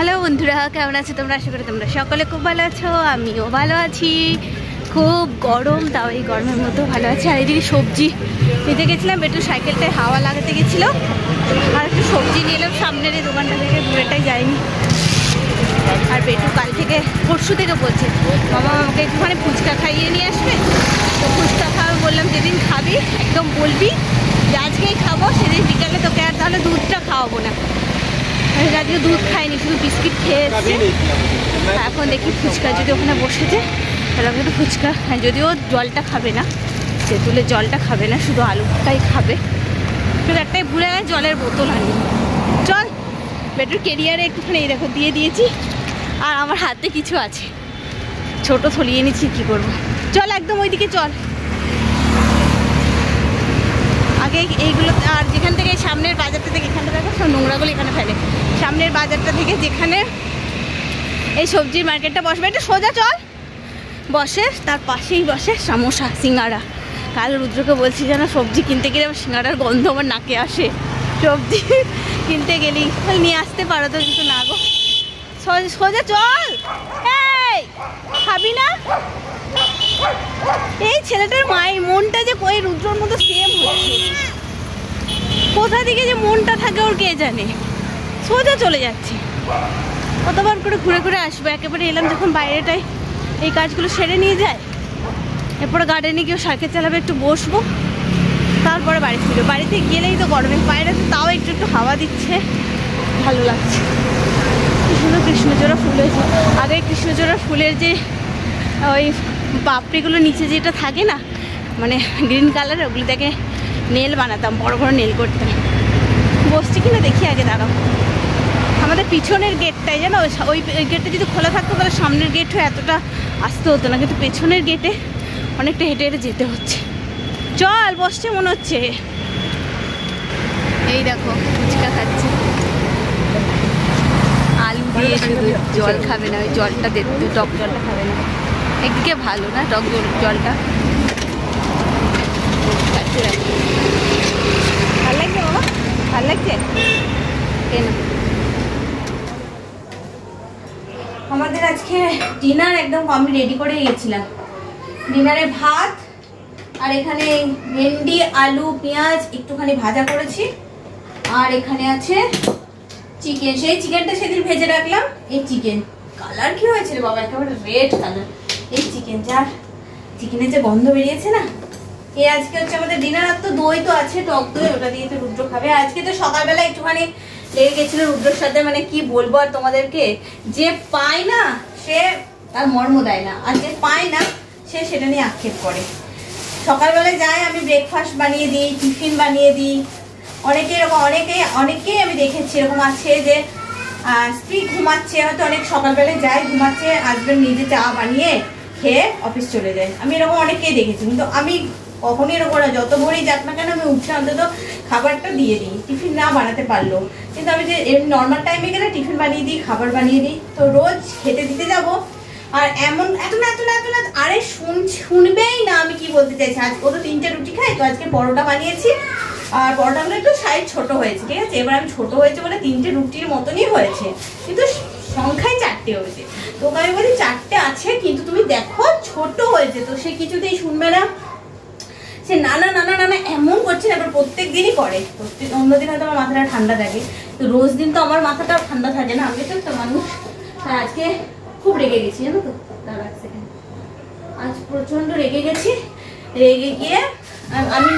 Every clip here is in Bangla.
হ্যালো বন্ধুরা, কেমন আছো তোমরা? আশা করি তোমরা সকলে খুব ভালো আছো, আমিও ভালো আছি। খুব গরম, তাও এই গরমের মতো ভালো আছে। আর এদিকে সবজি নিতে গেছিলাম, একটু সাইকেলটায় হাওয়া লাগাতে গেছিলো, আর একটু সবজি নিয়ে এলাম সামনের এই দোকানটা থেকে, দূরেটাই যায়নি। আর বেটু কাল থেকে পরশু থেকে বলছে মামা আমাকে একটুখানি ফুচকা খাইয়ে নিয়ে আসবে। তো ফুচকা খাওয়া বললাম, যেদিন খাবি একদম বলবি যে আজকেই খাবো, সেদিন বিকালে তোকে আর তাহলে দুধটা খাওয়াবো না। আজকে দুধ খাইনি, শুধু বিস্কিট খেয়ে এসছে। এখন দেখি ফুচকা যদি ওখানে বসেছে তাহলে ওকে একটু ফুচকা, যদিও জলটা খাবে না, তেঁতুলের জলটা খাবে না, শুধু আলুটাই খাবে। শুধু একটাই ভুলে গেছে, জলের বোতল আনি। চল বেটুর কেরিয়ারে একটুখানি এই দেখো দিয়ে দিয়েছি, আর আমার হাতে কিছু আছে, ছোট থলিয়ে নিচ্ছি, কী করবো। চল একদম ওইদিকে চল আগে এইগুলো। আর যেখান থেকে সামনের বাজারটা থেকে, এখানটা দেখো সব নোংরাগুলো এখানে ফেলে, সামনের বাজারটা থেকে যেখানে এই সবজির মার্কেটটা বসবে, এটা সোজা চল বসে, তার পাশেই বসে সমোসা সিঙ্গাড়া। কাল রুদ্রকে বলছি যেন সবজি কিনতে গেলে আমার সিঙ্গাড়ার গন্ধ আমার নাকে আসে, সবজি কিনতে গেলেই নিয়ে আসতে পারো তো, কিন্তু না গো, সোজা চল। এই খাবি না? এই ছেলেটার মনটা যে কই রুদ্রর মতো সেম হচ্ছে, কোথা থেকে যে মনটা থাকে ওর কে জানে। সোজা চলে যাচ্ছে, কতবার করে ঘুরে ঘুরে আসবো। একেবারে এলাম যখন বাইরেটাই এই কাজগুলো সেরে নিয়ে যায়, এরপরে গার্ডেনে গিয়েও সাইকেল চালাবে, একটু বসবো, তারপরে বাড়ি ফিরবো। বাড়িতে গেলেই তো গরমে, বাইরে তাও একটু একটু হাওয়া দিচ্ছে, ভালো লাগছে। কি সুন্দর কৃষ্ণচূড়া ফুল হয়েছে। আগে কৃষ্ণচূড়ার ফুলের যে ওই পাপড়িগুলো নিচে যেটা থাকে না, মানে গ্রিন কালারের, ওগুলো থেকে নেল বানাতাম, বড় বড় নেল করতাম। বসছি কিনা দেখি আগে, দাঁড়াও। আমাদের পিছনের গেটটাই জানো, ওই গেটটা যদি খোলা থাকতো তাহলে সামনের গেট হয়ে এতটা আসতে হতো না, কিন্তু পেছনের গেটে অনেকটা হেঁটে হেঁটে যেতে হচ্ছে। চল, বসছে মনে হচ্ছে। এই দেখো ফুচকা খাচ্ছে, আলু দিয়ে, শুধু জল খাবে না, ওই জলটা দেখতে, টক জলটা খাবে না। একদিকে ভালো না টক জলটা, ভাল লাগছে বাবা, ভাল লাগছে কেন? আমাদের আজকে ডিনার একদম আমি রেডি করে গেছিলাম। ডিনারে ভাত, আর এখানে ভেন্ডি আলু পেঁয়াজ একটুখানি ভাজা করেছি, আর এখানে আছে চিকেন। সেই চিকেনটা সেদিন ভেজে রাখলাম। এই চিকেন কালার কি হয়েছে রে বাবা, একেবারে রেড কালার। এই চিকেন, যার চিকেনের যে গন্ধ বেরিয়েছে না। এই আজকে হচ্ছে আমাদের ডিনার। আর তো দই তো আছে, টক দই, ওটা দিয়ে তো রুদ্র খাবে। আজকে তো সকালবেলা একটুখানি লেগে গেছিল রুদ্রর সাথে, মানে কি বলবো আর তোমাদেরকে, যে পায় না সে তার মর্ম দেয় না, আর যে পায় না সে সেটা নিয়ে আক্ষেপ করে। সকালবেলায় যায়, আমি ব্রেকফাস্ট বানিয়ে দিই, টিফিন বানিয়ে দিই। অনেকে এরকম, অনেকেই আমি দেখেছি এরকম আছে যে স্ত্রী ঘুমাচ্ছে, হয়তো অনেক সকালবেলায় যায় ঘুমাচ্ছে, হাজবেন্ড নিজে চা বানিয়ে খেয়ে অফিস চলে যায়। আমি এরকম অনেকেই দেখেছি, কিন্তু আমি কখনই এরকম না। যত ভোরেই যাক না কেন, আমি উঠে অন্তত খাবারটা দিয়ে দিই, টিফিন না বানাতে পারলো। কিন্তু আমি যে নর্মাল টাইমে গেলে টিফিন বানিয়ে দিই, খাবার বানিয়ে দিই। তো রোজ খেতে দিতে যাব, আর এমন এত না, আরে শুনবেই না আমি কি বলতে চাইছি। আজকে তো 3টে রুটি খাই, তো আজকে পরোটা বানিয়েছি, আর পরোটাগুলো একটু সাইজ ছোট হয়েছে, ঠিক আছে। এবার আমি ছোট হয়েছে বলে 3টে রুটির মতনই হয়েছে, কিন্তু সংখ্যায় 4টে হয়েছে। তো আমি বলি 4টে আছে, কিন্তু তুমি দেখো ছোট হয়েছে। তো সে কিছুতেই শুনবে না, সে নানা এমন করছে না। এবার প্রত্যেক দিনই করে, অন্যদিন হয়তো আমার মাথাটা ঠান্ডা থাকে, তো রোজ দিন তো আমার মাথাটা ঠান্ডা থাকে না, আমি তো একটা মানুষ। হ্যাঁ, আজকে খুব রেগে গেছি জানো তো, দাঁড়া এক সেকেন্ড। আজ প্রচন্ড রেগে গেছি। রেগে গিয়ে আমি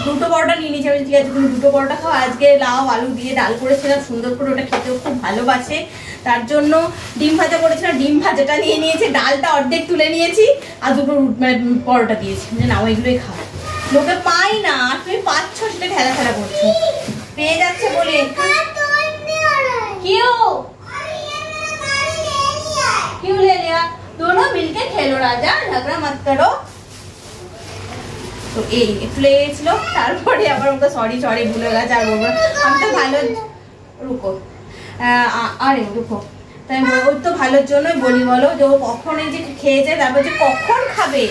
দুটো পরোটা নিয়ে নিয়েছি। আমি ঠিক আছে তুমি 2টো পরোটা খাও। আজকে লাউ আলু দিয়ে ডাল করেছিলাম সুন্দর করে, ওটা খেতেও খুব ভালোবাসে, তার জন্য ডিম ভাজা করেছিলাম, ডিম ভাজাটা নিয়ে নিয়েছি, ডালটা অর্ধেক তুলে নিয়েছি, আর 2টো মানে পরোটা দিয়েছি, যে নাও এগুলোই খাও। লোকে পাই না, আর তুমি পাচ্ছ, সেটা খেলা করছো। পেয়ে যাচ্ছে বলে क्यों ले लिया? दोनों मिलके खेलो राजा, झगड़ा मत करो। তো এই একটু লেগে গেছিল, তারপরে আবার ওকে সরি ভুলে গেছে। আর বলবো আমি তো ভালো, রুকো আরে রুকো, তাই ওই তো ভালোর জন্যই বলি, বলো যে ও কখন এই যে খেয়ে যায়, তারপর যে কখন খাবে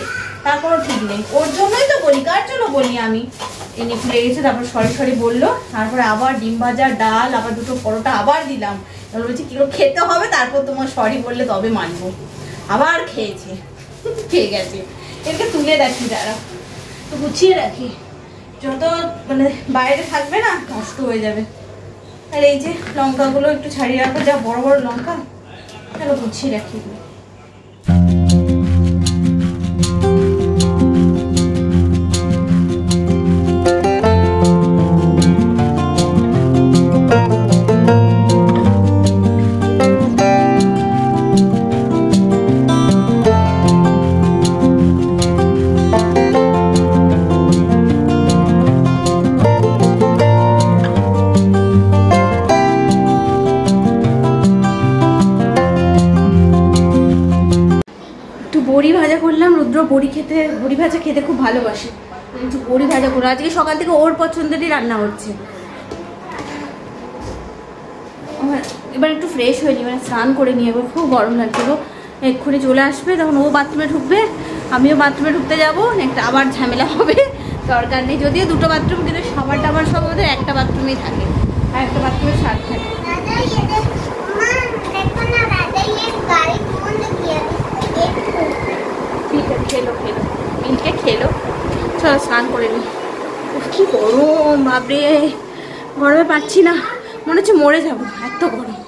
তার কোনো ঠিক নেই, ওর জন্যই তো বলি। কার জন্য বলি আমি? এই একটু লেগেছে, তারপর সরি বললো, তারপরে আবার ডিম ভাজা ডাল, আবার 2টো পরোটা আবার দিলাম, তাহলে বলছি কি খেতে হবে, তারপর তোমার সরি বললে তবে মানবো। আবার খেয়েছে, খেয়ে গেছে। এটাকে তুলে রাখি, দাঁড়া তো গুছিয়ে রাখি, যত মানে বাইরে থাকবে না নষ্ট হয়ে যাবে। আর এই যে লঙ্কাগুলো একটু ছাড়িয়ে রাখবো, যা বড় বড় লঙ্কা, তাহলে গুছিয়ে রাখি। বড়ি ভাজা করলাম, রুদ্র বড়ি ভাজা খেতে খুব ভালোবাসে, একটু বড়ি ভাজা করো। আজকে সকাল থেকে ওর পছন্দেরই রান্না হচ্ছে। এবার একটু ফ্রেশ হয়ে নি, মানে স্নান করে নিয়ে যাবো, খুব গরম লাগছে গো। এক্ষুনি চলে আসবে, তখন ও বাথরুমে ঢুকবে, আমিও বাথরুমে ঢুকতে যাবো, একটা আবার ঝামেলা হবে। দরকার নেই, যদিও দুটো বাথরুম, কিন্তু সবার টাবার সব ওদের একটা বাথরুমেই থাকে, আর একটা বাথরুমে সার থাকে। খেলো মিনকে খেলো, চলো স্নান করে নি। কি গরম বাপরে, গরমে পাচ্ছি না, মনে হচ্ছে মরে যাবো, এত গরম।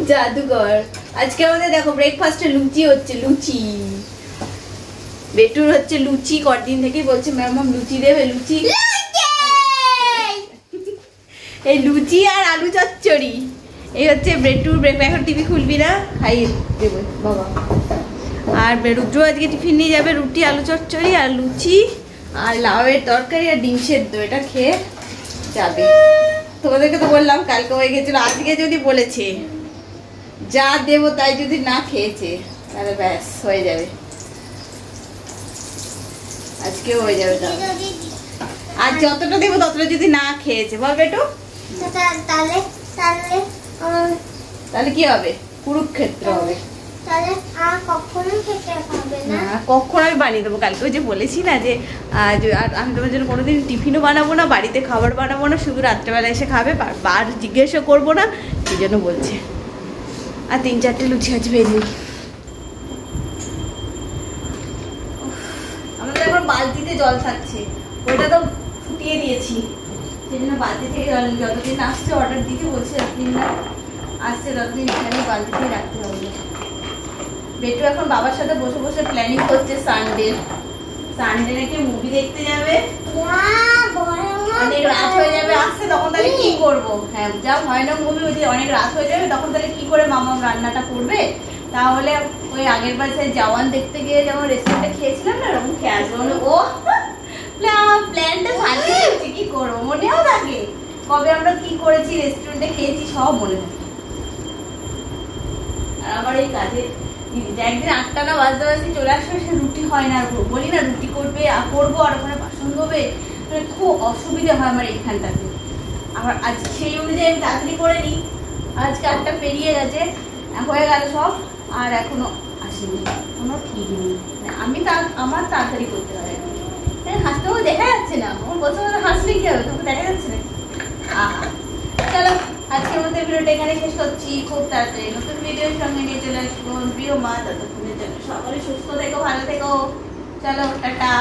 জাদুঘর। আজকে আমাদের দেখো ব্রেকফাস্টে লুচি হচ্ছে, লুচি বেটুর হচ্ছে লুচি, কদিন থেকেই বলছে ম্যাম লুচি দেবে, লুচি। এই লুচি আর আলু চচ্চড়ি, এই হচ্ছে বেটুর ব্রেকফাস্ট। এখন টিভি খুলবি না, খাইয়ে দেবো বাবা। আর রুদ্র আজকে টিফিন নিয়ে যাবে রুটি আলু চচ্চড়ি আর লুচি আর লাউয়ের তরকারি আর ডিম সেদ্ধ, এটা খেয়ে যাবে। তোমাদেরকে তো বললাম কালকে হয়ে গেছিল, আজকে যদি বলেছে যা দেবো তাই যদি না খেয়েছে তাহলে ব্যাস হয়ে যাবে, আজকেও হয়ে যাবে। আর যতটা দেবো ততটা যদি না খেয়েছে, বল বেটু, তাহলে কি হবে? কুরুক্ষেত্র হবে। কখন আমি বানিয়ে দেবো কালকে, ওই যে বলেছি না যে আর আমি তোমার জন্য কোনোদিন টিফিনও বানাবো না, বাড়িতে খাবার বানাবো না, শুধু রাত্রেবেলা এসে খাবে, আর জিজ্ঞেসও করবো না, সেই জন্য বলছে। আর 3-4টে লুচি আছে ভেজে। আমাদের এখন বালতিতে জল থাকছে, ওইটা তো ফুটিয়ে দিয়েছি, সেই জন্য বালতি থেকে জল যতদিন আসছে অর্ডার দিতে বলছে, যতদিন না আসছে ততদিন এখানে বালতিতেই রাখতে হবে। বেটু এখন বাবার সাথে বসে বসে প্ল্যানিং করছে সানডে নাকি মুভি দেখতে যাবে, অনেক রাত হয়ে যাবে আসছে, তখন তাহলে কি করবো? হ্যাঁ, যা ভয়ানক মুভি, ওই যে অনেক রাত হয়ে যাবে, তখন তাহলে কি করে মামা রান্নাটা করবে? তাহলে ওই আগের বার জওয়ান দেখতে গিয়ে যেমন রেস্টুরেন্টে খেয়েছিলাম না, ওরকম খেয়ে আসবো। ও প্ল্যানটা ভালোই হচ্ছে, কি করবো, মনেও থাকে কবে আমরা কি করেছি, রেস্টুরেন্টে খেয়েছি, সব মনে থাকে। আর আমার এই কাজে একদিন 8টা না বাজতে বাজতে চলে আসবে, সে রুটি হয় না, বলি না রুটি করবো আর ওখানে বাসন ধোবে, খুব অসুবিধা হয় আমার এইখানটাতে। আবার আজ সেই অনুযায়ী আমি তাড়াতাড়ি করে নিই, আজকে 8টা পেরিয়ে গেছে, হয়ে গেল সব, আর এখনো আসেনি, কোনো ঠিক নেই। আমার তাড়াতাড়ি করতে হয়, হাসতেও দেখা যাচ্ছে না, আমার বছর হাসলে কি হবে, তোকে দেখা যাচ্ছে না। চলো আজকের মতো ভিডিওটা এখানে শেষ করছি। খুব তাড়াতাড়ি নতুন ভিডিওর সঙ্গে নিয়ে চলে আসবো। প্রিয় মা, ততক্ষণের জন্য সকলে সুস্থ থেকো, ভালো থেকো। চলো টাটা।